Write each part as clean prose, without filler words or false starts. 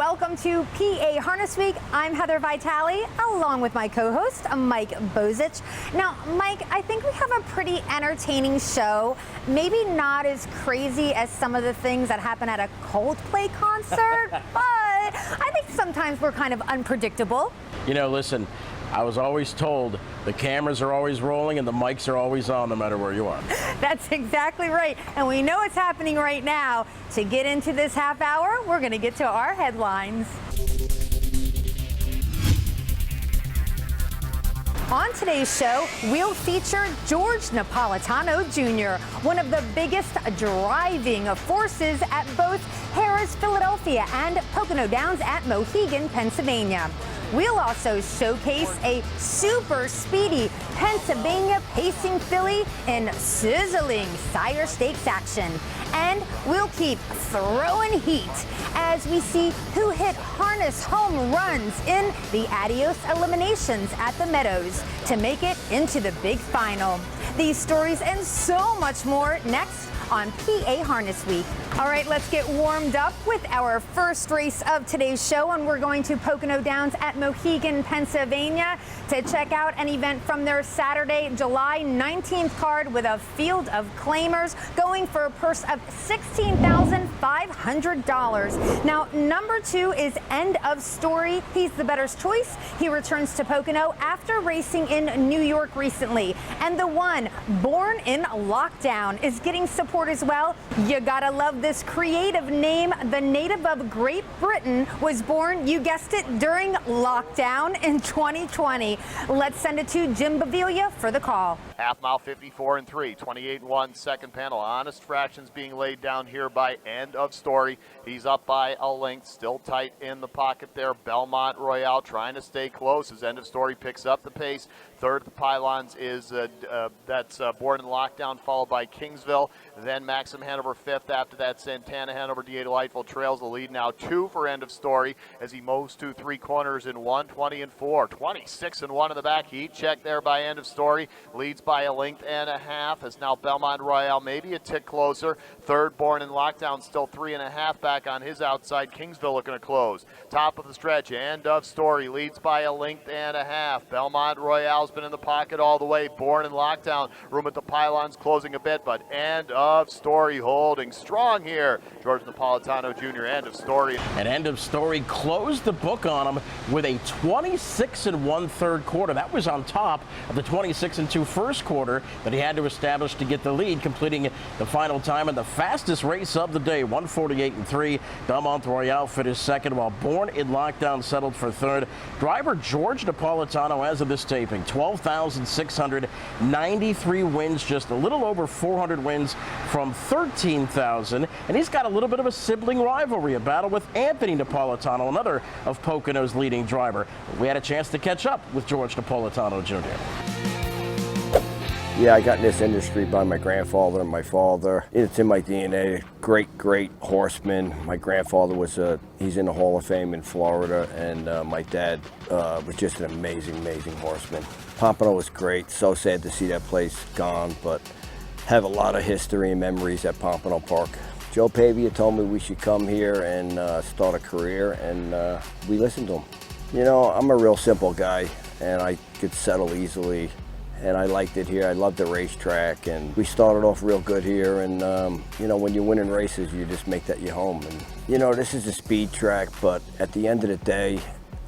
Welcome to PA Harness Week. I'm Heather Vitale, along with my co-host, Mike Bozich. Now, Mike, I think we have a pretty entertaining show. Maybe not as crazy as some of the things that happen at a Coldplay concert, but I think sometimes we're kind of unpredictable. You know, listen, I was always told the cameras are always rolling and the mics are always on no matter where you are. That's exactly right. And we know it's happening right now. To get into this half hour, we're going to get to our headlines. On today's show, we'll feature George Napolitano Jr., one of the biggest driving forces at both Harrah's Philadelphia and Pocono Downs at Mohegan, Pennsylvania. We'll also showcase a super speedy Pennsylvania pacing filly in sizzling sire stakes action. And we'll keep throwing heat as we see who hit harness home runs in the Adios eliminations at the Meadows to make it into the big final. These stories and so much more next on PA Harness Week. All right, let's get warmed up with our first race of today's show, and we're going to Pocono Downs at Mohegan, Pennsylvania to check out an event from their Saturday, July 19th card with a field of claimers going for a purse of $16,500. Now, number 2 is End of Story. He's the bettor's choice. He returns to Pocono after racing in New York recently. And the one, Born in Lockdown, is getting support as well. You gotta love this creative name. The native of Great Britain was born, you guessed it, during lockdown in 2020. Let's send it to Jim Baviglia for the call. Half mile 54 and 3, 28 and 1, second panel. Honest fractions being laid down here by End of Story. He's up by a length, still tight in the pocket there. Belmont Royale trying to stay close as End of Story picks up the pace. Third of the pylons is that's Born in Lockdown, followed by Kingsville. Then Maxim Hanover fifth. After that, Santana Hanover, DA Delightful trails the lead now 2 for End of Story as he moves to 3 corners in 1, 20 and 4, 26 and 1 in the back. Heat check there by End of Story. Leads by a length and a half as now Belmont Royale maybe a tick closer. Third, Born in Lockdown, still 3.5 back on his outside. Kingsville looking to close. Top of the stretch, End of Story leads by a length and a half. Belmont Royale's been in the pocket all the way. Born in Lockdown, room at the pylons closing a bit, but End of Story holding strong here. George Napolitano Jr., End of Story. And End of Story closed the book on him with a 26 and 1 third quarter. That was on top of the 26 and 2 first quarter that he had to establish to get the lead, completing the final time in the fastest race of the day, 1:48 and 3. Belmont Royale finished second, while Born in Lockdown settled for third. Driver George Napolitano, as of this taping, 12,693 wins, just a little over 400 wins from 13,000. And he's got a little bit of a sibling rivalry, a battle with Anthony Napolitano, another of Pocono's leading driver. We had a chance to catch up with George Napolitano Jr. Yeah, I got in this industry by my grandfather and my father. It's in my DNA. Great horseman. My grandfather was he's in the Hall of Fame in Florida, and my dad was just an amazing horseman. Pompano was great. So sad to see that place gone, but have a lot of history and memories at Pompano Park. Joe Pavia told me we should come here and start a career, and we listened to him. You know, I'm a real simple guy, and I could settle easily. And I liked it here. I loved the racetrack, and we started off real good here. And you know, when you're winning races, you just make that your home. And you know, this is a speed track, but at the end of the day,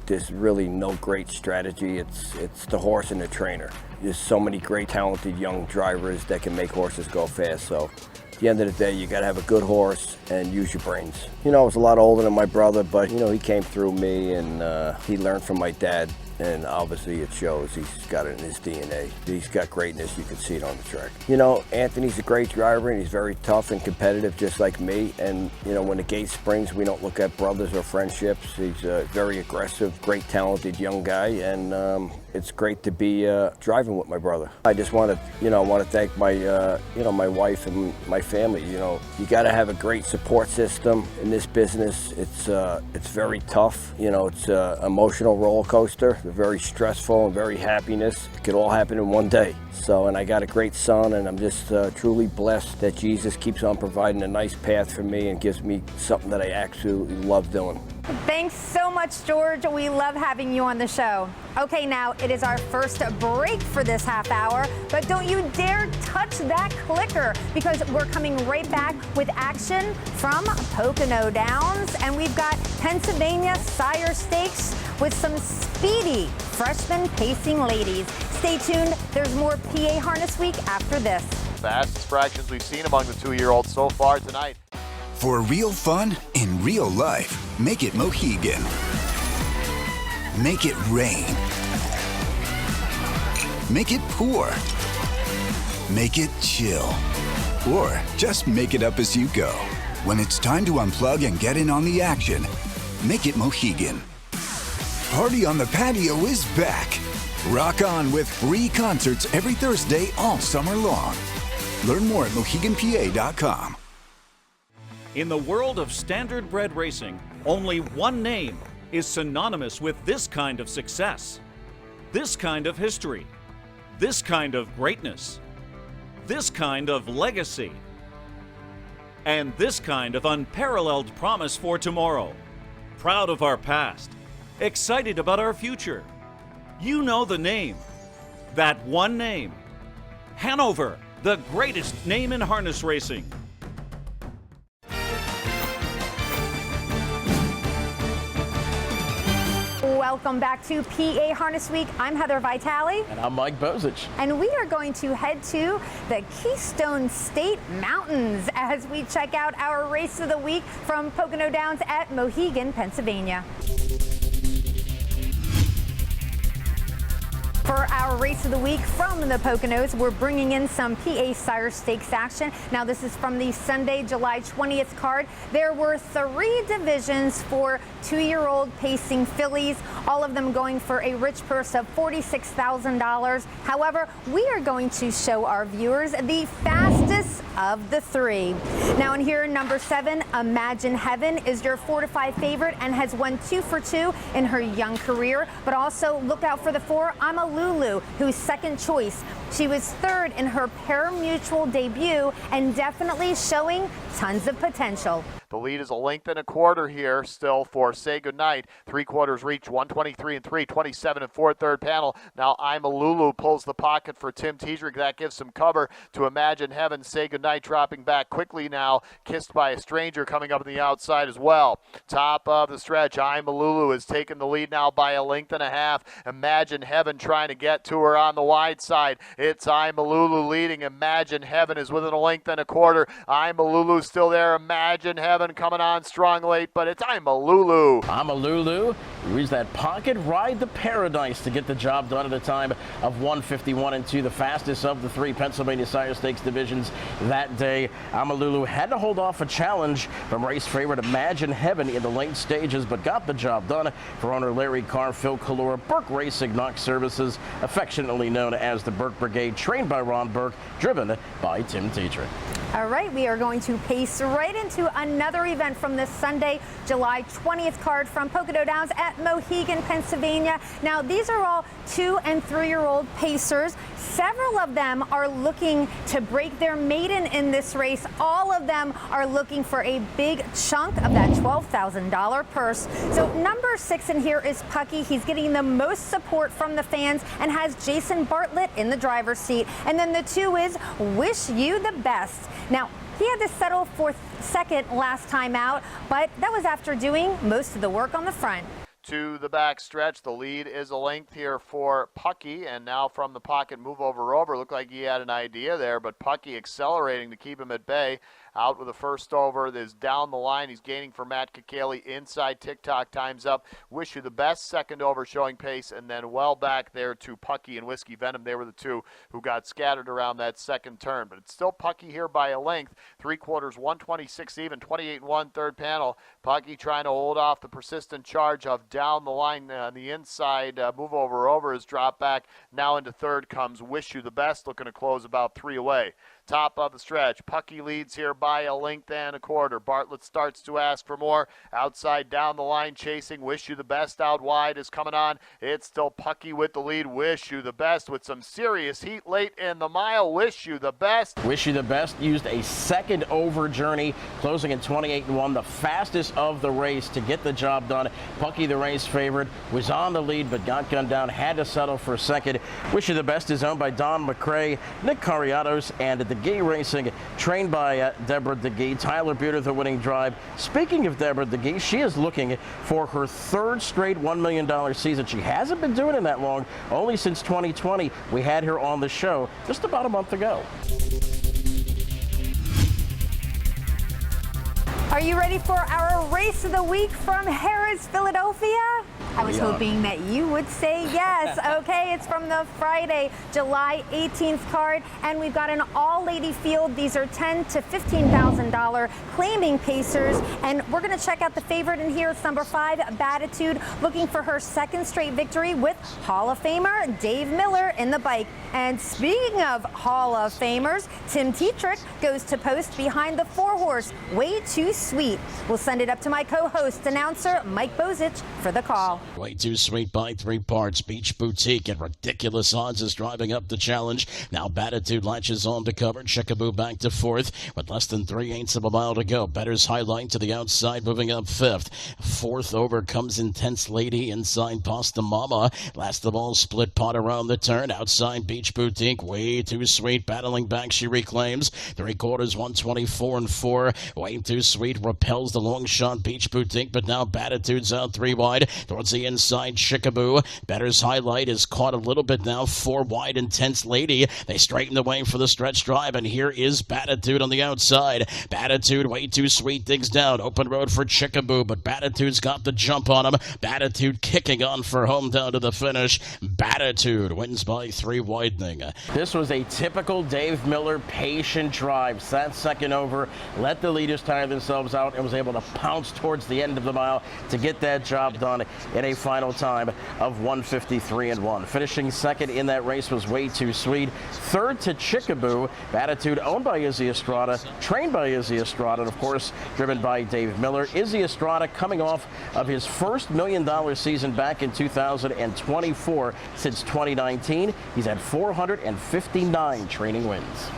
there's really no great strategy. It's the horse and the trainer. There's so many great, talented young drivers that can make horses go fast. So at the end of the day, you got to have a good horse and use your brains. You know, I was a lot older than my brother, but you know, he came through me, and he learned from my dad. And obviously it shows. He's got it in his DNA. He's got greatness. You can see it on the track. You know, Anthony's a great driver, and he's very tough and competitive, just like me. And, you know, when the gate springs, we don't look at brothers or friendships. He's a very aggressive, great, talented young guy, and it's great to be driving with my brother. I just want to, thank my, my wife and my family. You know, you got to have a great support system in this business. It's very tough. You know, it's an emotional roller coaster. Very stressful and very happiness. It could all happen in one day. So, and I got a great son, and I'm just truly blessed that Jesus keeps on providing a nice path for me and gives me something that I absolutely love doing. Thanks so much, George. We love having you on the show. Okay, now it is our first break for this half hour, but don't you dare touch that clicker because we're coming right back with action from Pocono Downs, and we've got Pennsylvania Sire Stakes with some speedy freshman pacing ladies. Stay tuned. There's more PA Harness Week after this. Fastest fractions we've seen among the 2-year-olds so far tonight. For real fun in real life, make it Mohegan. Make it rain. Make it pour. Make it chill. Or just make it up as you go. When it's time to unplug and get in on the action, make it Mohegan. Party on the Patio is back. Rock on with free concerts every Thursday all summer long. Learn more at MoheganPA.com. In the world of standardbred racing, only one name is synonymous with this kind of success, this kind of history, this kind of greatness, this kind of legacy, and this kind of unparalleled promise for tomorrow. Proud of our past, excited about our future. You know the name, that one name. Hanover, the greatest name in harness racing. Welcome back to PA Harness Week. I'm Heather Vitale. And I'm Mike Bozich. And we are going to head to the Keystone State Mountains as we check out our race of the week from Pocono Downs at Mohegan, Pennsylvania. For our race of the week from the Poconos, we're bringing in some PA Sire Stakes action. Now, this is from the Sunday, July 20th card. There were 3 divisions for 2-year-old pacing fillies, all of them going for a rich purse of $46,000. However, we are going to show our viewers the fastest of the 3. Now, in here, number 7, Imagine Heaven, is your 4-5 favorite and has won 2 for 2 in her young career. But also look out for the 4, I'm a Lulu, who's second choice. She was 3rd in her pari-mutuel debut and definitely showing tons of potential. The lead is a length and a quarter here still for Say Goodnight. 3/4 reach, 123 and 3, 27 and 4, third panel. Now I'm a Lulu pulls the pocket for Tim Teedrick. That gives some cover to Imagine Heaven. Say Goodnight dropping back quickly now. Kissed by a Stranger coming up on the outside as well. Top of the stretch, I'm a Lulu is taking the lead now by a length and a half. Imagine Heaven trying to get to her on the wide side. It's I'm a Lulu leading. Imagine Heaven is within a length and a quarter. I'm a Lulu still there. Imagine Heaven coming on strong late, but it's I'm a Lulu. I'm a Lulu. Use that pocket, ride the paradise to get the job done at a time of 151 and 2, the fastest of the 3 Pennsylvania Sire Stakes divisions that day. I'm a Lulu had to hold off a challenge from race favorite Imagine Heaven in the late stages, but got the job done for owner Larry Carr, Phil Kalura, Burke Racing Knox Services, affectionately known as the Burke Brigade, trained by Ron Burke, driven by Tim Teedrick. All right, we are going to pace right into another event from this Sunday, July 20th card from Pocono Downs at Mohegan, Pennsylvania. Now, these are all 2- and 3-year-old pacers. Several of them are looking to break their maiden in this race. All of them are looking for a big chunk of that $12,000 purse. So number 6 in here is Pucky. He's getting the most support from the fans and has Jason Bartlett in the driver's seat. And then the 2 is Wish You the Best. Now, he had to settle for 2nd last time out, but that was after doing most of the work on the front. To the back stretch, the lead is a length here for Pucky, and now from the pocket move over. Looked like he had an idea there, but Pucky accelerating to keep him at bay. Out with the first over. There's down the line. He's gaining for Matt Kakaley. Inside TikTok, time's up. Wish You the Best. Second over showing pace. And then well back there to Pucky and Whiskey Venom. They were the 2 who got scattered around that second turn. But it's still Pucky here by a length. 3/4, 126 even, 28 and 1, third panel. Pucky trying to hold off the persistent charge of down the line on the inside. Move over is dropped back. Now into third comes Wish You the Best, looking to close about 3 away. top of the stretch. Pucky leads here by a length and a quarter. Bartlett starts to ask for more. Outside down the line chasing. Wish You the Best out wide is coming on. It's still Pucky with the lead. Wish You the Best with some serious heat late in the mile. Wish You the Best. Wish You the Best used a second over journey, closing in 28-1, the fastest of the race to get the job done. Pucky, the race favorite, was on the lead but got gunned down, had to settle for second. Wish You the Best is owned by Don McCrae, Nick Cariatos, and DeGee Racing, trained by Deborah DeGee. Tyler Buter, the winning drive. Speaking of Deborah DeGee, she is looking for her third straight $1 million season. She hasn't been doing it that long, only since 2020. We had her on the show just about a month ago. Are you ready for our race of the week from Harrah's, Philadelphia? I was hoping that you would say yes. Okay, it's from the Friday, July 18th card, and we've got an all-lady field. These are $10,000 to $15,000 claiming pacers, and we're going to check out the favorite in here. It's number 5, Batitude, looking for her second straight victory with Hall of Famer Dave Miller in the bike. And speaking of Hall of Famers, Tim Tetrick goes to post behind the 4-horse, Way Too Sweet. We'll send it up to my co-host, announcer Mike Bozich, for the call. Way Too Sweet by 3 parts. Beach Boutique at ridiculous odds is driving up the challenge. Now Batitude latches on to cover. Chickaboo back to 4th with less than 3/8 of a mile to go. Better's Highlight to the outside, moving up 5th. 4th over comes Intense Lady inside Pasta Mama. Last of all, Split Pot around the turn. Outside Beach Boutique, Way Too Sweet battling back. She reclaims 3/4, 124-4. Way Too Sweet repels the long shot Beach Boutique, but now Batitude's out 3 wide towards the inside. Chickaboo. Better's Highlight is caught a little bit now. 4 wide. Intense Lady. They straighten the way for the stretch drive, and here is Batitude on the outside. Batitude, Way Too Sweet, digs down. Open road for Chickaboo, but Batitude's got the jump on him. Batitude kicking on for home down to the finish. Batitude wins by 3 widening. This was a typical Dave Miller patient drive. Sat second over, let the leaders tire themselves out, and was able to pounce towards the end of the mile to get that job done in a final time of 1:53.1. Finishing second in that race was Way Too Sweet. Third to Chickaboo. Batitude, owned by Izzy Estrada, trained by Izzy Estrada, and of course driven by Dave Miller. Izzy Estrada coming off of his first $1 million season back in 2024. Since 2019, he's had 459 training wins.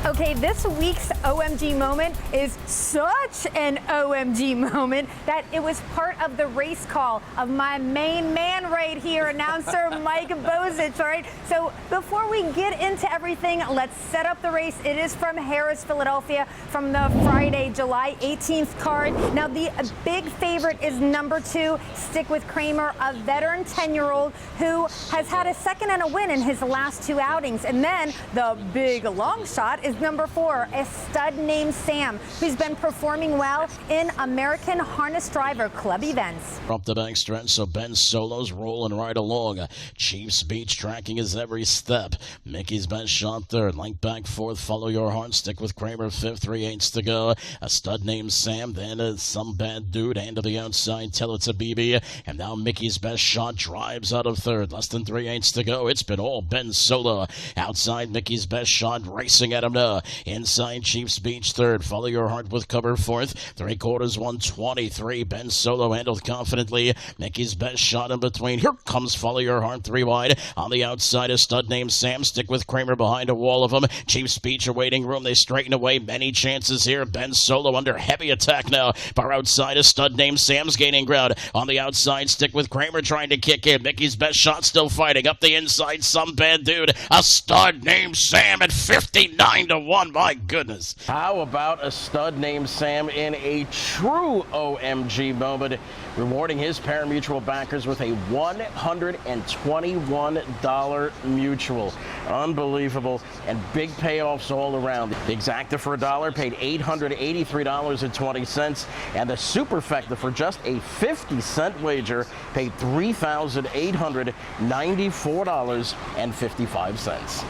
Okay, this week's OMG moment is such an OMG moment that it was part of the race call of my main man right here, announcer Mike Bozich, all right? So before we get into everything, let's set up the race. It is from Harrah's, Philadelphia, from the Friday, July 18th card. Now, the big favorite is number 2, Stick with Kramer, a veteran 10-year-old who has had a second and a win in his last 2 outings. And then the big long shot is number 4, a stud named Sam, who's been performing well in American Harness Driver Club events. Up the back stretch, so Ben Solo's rolling right along. Chiefs Beach tracking his every step. Mickey's Best Shot 3rd. Link back 4th. Follow Your Heart. Stick with Kramer 5th. 3/8 to go. A stud named Sam. Then Some Bad Dude. And to the outside. Tell It's a BB. And now Mickey's Best Shot drives out of 3rd. Less than 3/8 to go. It's been all Ben Solo. Outside Mickey's Best Shot racing at him now. Inside Chiefs Beach 3rd. Follow Your Heart with cover 4th. 3/4, 123. Ben Solo handled confidently. Mickey's Best Shot in between. Here comes Follow Your Heart 3 wide. On the outside, a stud named Sam. Stick with Kramer behind a wall of them. Chiefs Beach awaiting room. They straighten away. Many chances here. Ben Solo under heavy attack now. Far outside, a stud named Sam's gaining ground. On the outside, Stick with Kramer trying to kick in. Mickey's Best Shot still fighting. Up the inside, Some Bad Dude. A stud named Sam at 59-1. My goodness. How about a stud named Sam in a true OMG moment, rewarding his pari-mutuel backers with a $121 mutual. Unbelievable, and big payoffs all around. The Exacta for $1 paid $883.20, and the Superfecta for just a 50-cent wager paid $3,894.55.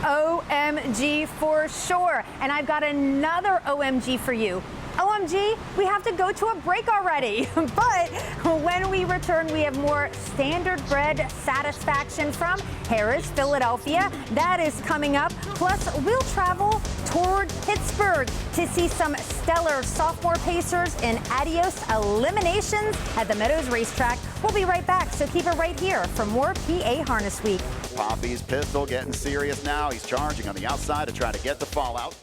OMG for sure. And I've got another OMG for you. OMG OMG, we have to go to a break already. But when we return, we have more standard bred satisfaction from Harrah's Philadelphia. That is coming up. Plus, we'll travel toward Pittsburgh to see some stellar sophomore pacers in Adios eliminations at the Meadows Racetrack. We'll be right back, so keep it right here for more PA Harness Week. Poppy's pistol getting serious now. He's charging on the outside to try to get the fallout.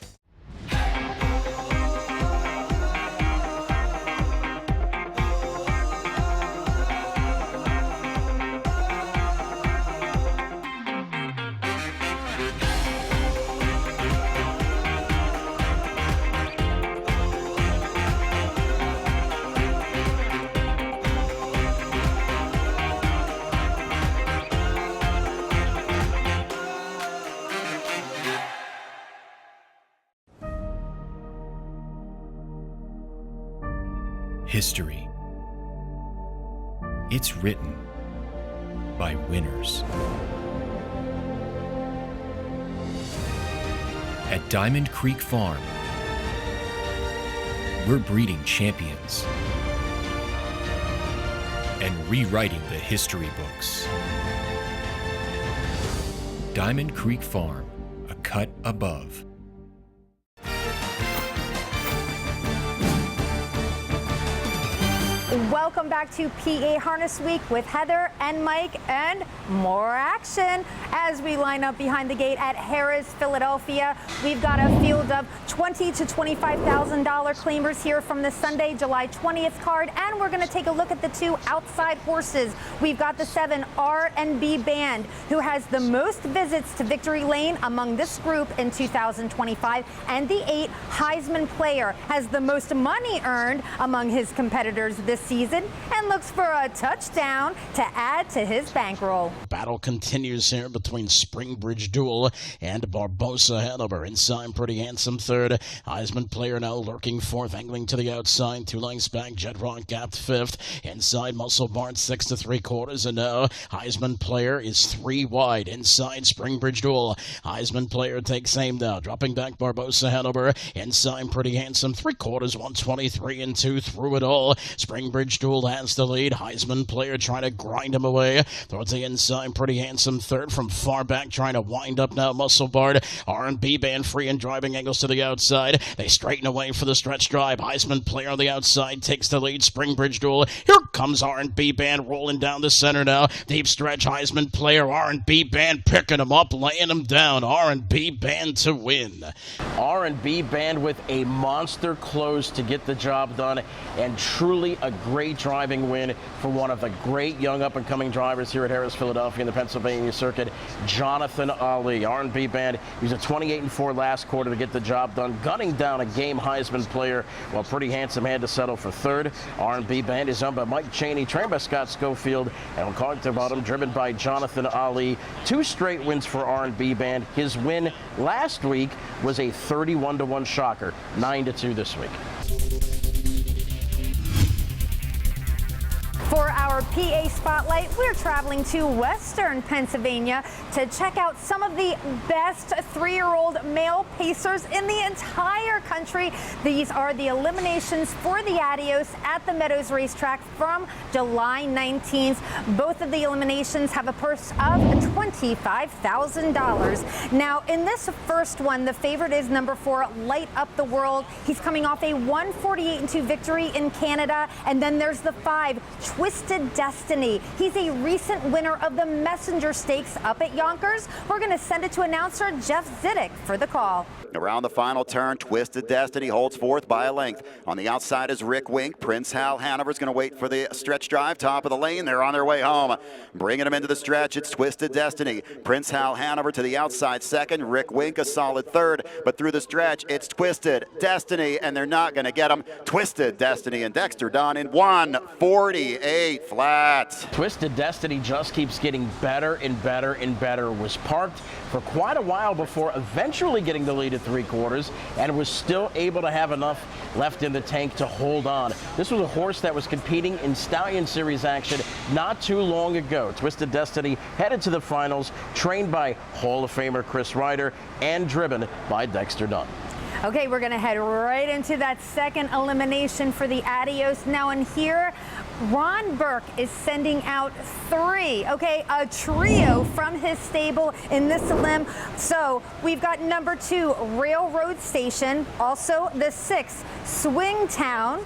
History. It's written by winners. At Diamond Creek Farm, we're breeding champions and rewriting the history books. Diamond Creek Farm, a cut above. Welcome back to PA Harness Week with Heather and Mike, and more action as we line up behind the gate at Harrah's Philadelphia. We've got a field of $20,000 to $25,000 claimers here from the Sunday, July 20th card, and we're going to take a look at the 2 outside horses. We've got the 7 R&B Band, who has the most visits to Victory Lane among this group in 2025, and the 8 Heisman Player has the most money earned among his competitors this season and looks for a touchdown to add to his bankroll. Battle continues here between Springbridge Duel and Barbosa Hanover. Inside, Pretty Handsome third. Heisman Player now lurking fourth, angling to the outside. 2 lengths back, Jet Rock gapped fifth. Inside, Muscle Barn 6 3/4. And now Heisman Player is 3 wide. Inside, Springbridge Duel. Heisman Player takes aim now, dropping back Barbosa Hanover. Inside, Pretty Handsome 3/4, 123 and 2 through it all. Springbridge Duel has the lead. Heisman Player trying to grind him away towards the inside. Pretty Handsome third from far back, trying to wind up now. Muscle Bard. R&B Band free and driving angles to the outside. They straighten away for the stretch drive. Heisman Player on the outside takes the lead. Springbridge Duel. Here comes R&B Band rolling down the center now. Deep stretch. Heisman Player. R&B Band picking him up, laying him down. R&B Band to win. R&B Band with a monster close to get the job done, and truly a great driving win for one of the great young up-and-coming drivers here at Harrah's Philadelphia in the Pennsylvania circuit, Jonathan Ali. R&B Band, he was a 28-4 last quarter to get the job done, gunning down a game Heisman Player, while Pretty Handsome had to settle for third. R&B Band is owned by Mike Cheney, trained by Scott Schofield, and on card to bottom, driven by Jonathan Ali. 2 straight wins for R&B Band. His win last week was a 31-1 shocker, 9-2 this week. For our PA Spotlight, we're traveling to Western Pennsylvania to check out some of the best 3-year-old male pacers in the entire country. These are the eliminations for the Adios at the Meadows Racetrack from July 19th. Both of the eliminations have a purse of $25,000. Now, in this first one, the favorite is number 4, Light Up the World. He's coming off a 148-2 victory in Canada. And then there's the 5, Twisted Destiny. He's a recent winner of the Messenger Stakes up at Yonkers. We're going to send it to announcer Jeff Zidek for the call. Around the final turn, Twisted Destiny holds fourth by a length. On the outside is Rick Wink. Prince Hal Hanover's going to wait for the stretch drive, top of the lane. They're on their way home. Bringing them into the stretch, it's Twisted Destiny. Prince Hal Hanover to the outside second. Rick Wink a solid third. But through the stretch, it's Twisted Destiny, and they're not going to get them. Twisted Destiny and Dexter Dunn in 148 flat. Twisted Destiny just keeps getting better and better and better. Was parked for quite a while before eventually getting the lead at 3/4, and was still able to have enough left in the tank to hold on. This was a horse that was competing in Stallion Series action not too long ago. Twisted Destiny headed to the finals, trained by Hall of Famer Chris Ryder and driven by Dexter Dunn. Okay, we're going to head right into that second elimination for the Adios. Now in here, Ron Burke is sending out 3, okay, a trio from his stable in this limb. So we've got number 2, Railroad Station, also the 6, Swingtown,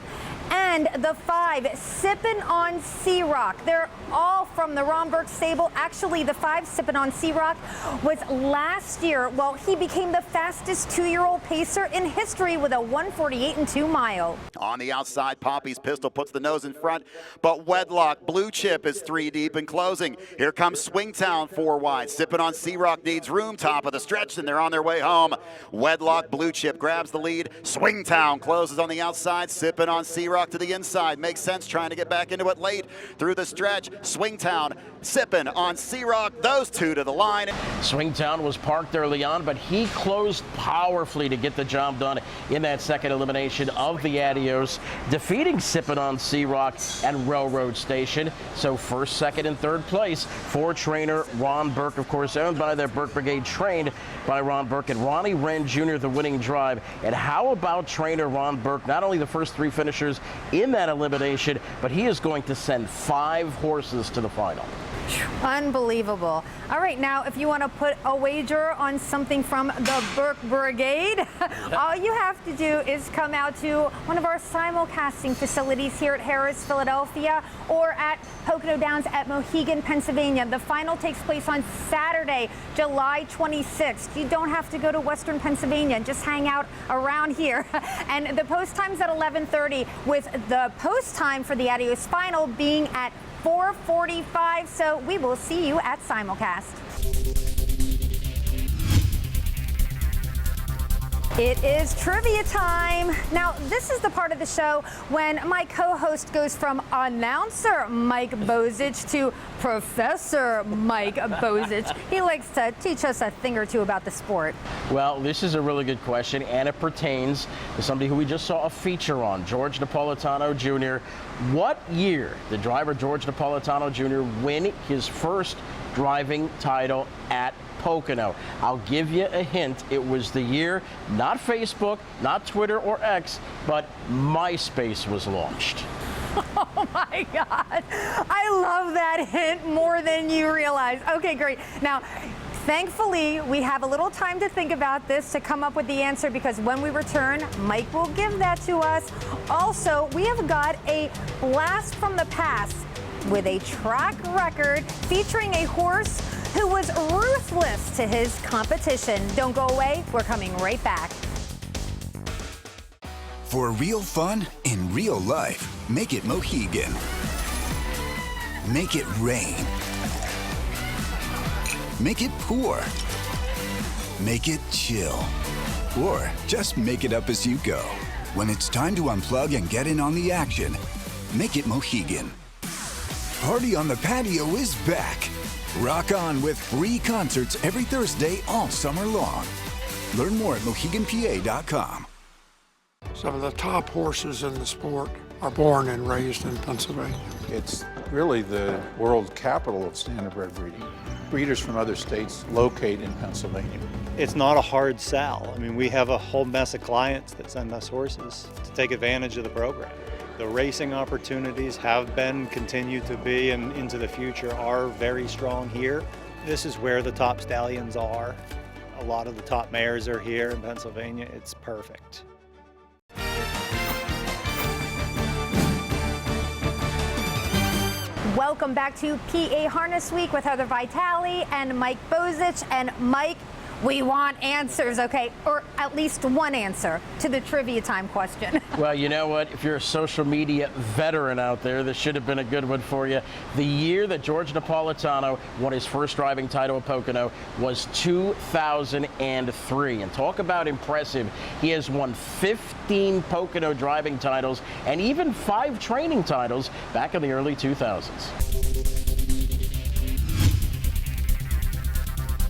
and the 5, Sippin' on Sea Rock. They're all from the Ron Burke stable. Actually, the 5, Sippin' on Sea Rock, was last year. Well, he became the fastest 2-year-old pacer in history with a 1:48 and 2 mile. On the outside, Poppy's Pistol puts the nose in front, but Wedlock Blue Chip is 3 deep and closing. Here comes Swingtown 4 wide. Sippin' on Sea Rock needs room, top of the stretch, and they're on their way home. Wedlock Blue Chip grabs the lead. Swingtown closes on the outside. Sippin' on Sea Rock to the inside. Makes sense trying to get back into it late through the stretch. Swingtown, Sippin' on Sea Rock, those 2 to the line. Swingtown was parked early on, but he closed powerfully to get the job done in that second elimination of the Adios, defeating Sippin' on Sea Rock and Railroad Station. So first, second, and third place for trainer Ron Burke, of course, owned by their Burke Brigade, trained by Ron Burke, and Ronnie Wren Jr., the winning drive. And how about trainer Ron Burke, not only the first 3 finishers in that elimination, but he is going to send 5 horses to the final. Unbelievable. All right, now if you want to put a wager on something from the Burke Brigade, all you have to do is come out to one of our simulcasting facilities here at Harrah's, Philadelphia, or at Pocono Downs at Mohegan, Pennsylvania. The final takes place on Saturday, July 26th. You don't have to go to Western Pennsylvania. Just hang out around here. And the post time's at 11:30, with the post time for the Adios final being at 4:45, so we will see you at simulcast. It is trivia time. Now, this is the part of the show when my co-host goes from announcer Mike Bozich to Professor Mike Bozich. He likes to teach us a thing or two about the sport. Well, this is a really good question, and it pertains to somebody who we just saw a feature on, George Napolitano Jr. What year did driver George Napolitano Jr. win his first driving title at Pocono? I'll give you a hint. It was the year, not Facebook, not Twitter or X, but MySpace was launched. Oh my God. I love that hint more than you realize. Okay, great. Now, thankfully, we have a little time to think about this to come up with the answer, because when we return, Mike will give that to us. Also, we have got a blast from the past with a track record featuring a horse who was ruthless to his competition. Don't go away. We're coming right back. For real fun in real life, make it Mohegan. Make it rain. Make it pour. Make it chill. Or just make it up as you go. When it's time to unplug and get in on the action, make it Mohegan. Party on the Patio is back. Rock on with free concerts every Thursday all summer long. Learn more at MoheganPA.com. Some of the top horses in the sport are born and raised in Pennsylvania. It's really the world capital of standardbred breeding. Breeders from other states locate in Pennsylvania. It's not a hard sell. I mean, we have a whole mess of clients that send us horses to take advantage of the program. The racing opportunities have been, continue to be, and into the future are very strong here. This is where the top stallions are. A lot of the top mares are here in Pennsylvania. It's perfect. Welcome back to PA Harness Week with Heather Vitale and Mike Bozich. And Mike, we want answers, okay? Or at least one answer to the trivia time question. Well, you know what? If you're a social media veteran out there, this should have been a good one for you. The year that George Napolitano won his first driving title at Pocono was 2003. And talk about impressive. He has won 15 Pocono driving titles and even 5 training titles back in the early 2000s.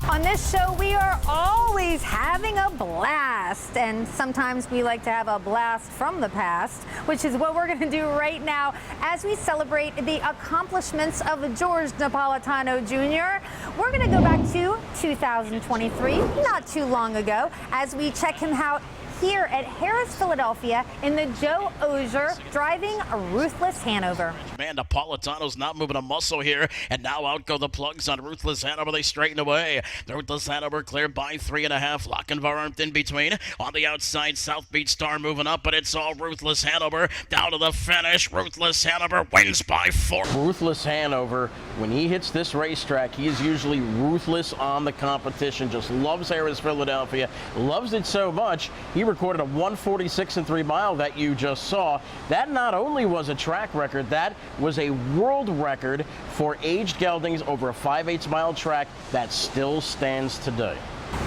On this show, we are always having a blast, and sometimes we like to have a blast from the past, which is what we're going to do right now as we celebrate the accomplishments of George Napolitano Jr. We're going to go back to 2023, not too long ago, as we check him out here at Harris Philadelphia in the Joe Ogier driving a Ruthless Hanover. Man, Napolitano's not moving a muscle here, and now out go the plugs on Ruthless Hanover. They straighten away. The Ruthless Hanover cleared by 3.5. Lochinvar in between. On the outside, South Beach Star moving up, but it's all Ruthless Hanover down to the finish. Ruthless Hanover wins by 4. Ruthless Hanover, when he hits this racetrack, he is usually ruthless on the competition. Just loves Harris Philadelphia, loves it so much, he recorded a 1:46 and 3 mile that you just saw. That not only was a track record, that was a world record for aged geldings over a 5/8 mile track that still stands today.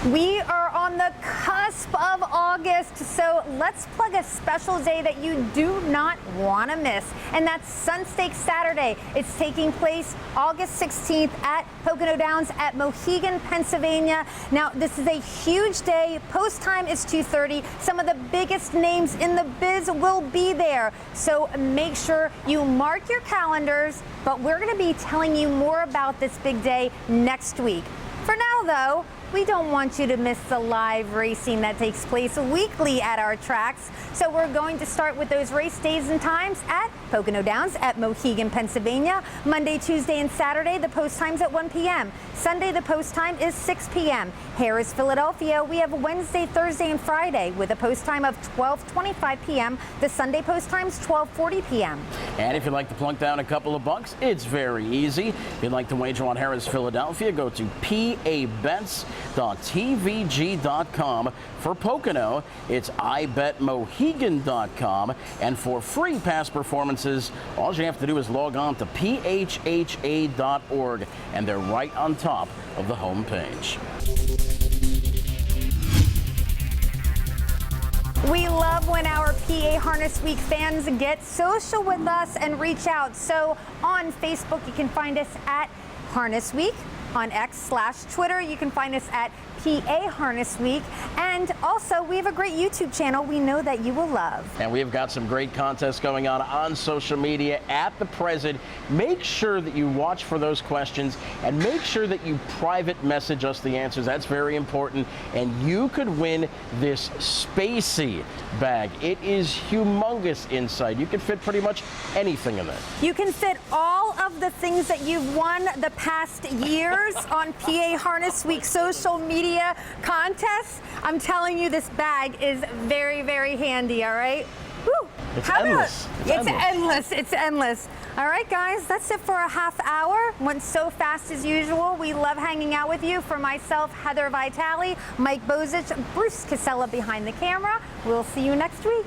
We are on the cusp of August, so let's plug a special day that you do not want to miss, and that's Sunstake Saturday. It's taking place August 16th at Pocono Downs at Mohegan, Pennsylvania. Now, this is a huge day. Post time is 2:30. Some of the biggest names in the biz will be there, so make sure you mark your calendars, but we're going to be telling you more about this big day next week. For now, though, we don't want you to miss the live racing that takes place weekly at our tracks. So we're going to start with those race days and times at Pocono Downs at Mohegan, Pennsylvania. Monday, Tuesday, and Saturday, the post time's at 1 p.m. Sunday, the post time is 6 p.m. Harris, Philadelphia, we have Wednesday, Thursday, and Friday with a post time of 12:25 p.m. The Sunday post time's 12:40 p.m. And if you'd like to plunk down a couple of bucks, it's very easy. If you'd like to wager on Harris Philadelphia, go to pabets.tvg.com. For Pocono, it's ibetmohegan.com. And for free past performances, all you have to do is log on to phha.org, and they're right on top of the homepage. We love when our PA Harness Week fans get social with us and reach out. So on Facebook, you can find us at Harness Week. On X/Twitter, you can find us at PA Harness Week. And also, we have a great YouTube channel we know that you will love. And we have got some great contests going on social media at the present. Make sure that you watch for those questions and make sure that you private message us the answers. That's very important. And you could win this Spacey bag. It is humongous inside. You can fit pretty much anything in it. You can fit all of the things that you've won the past years on PA Harness Week social media contests. I'm telling you, this bag is very, very handy, all right? Woo. It's endless. It's endless. It's endless. All right, guys, that's it for a half hour. Went so fast as usual. We love hanging out with you. For myself, Heather Vitale, Mike Bozich, Bruce Casella behind the camera. We'll see you next week.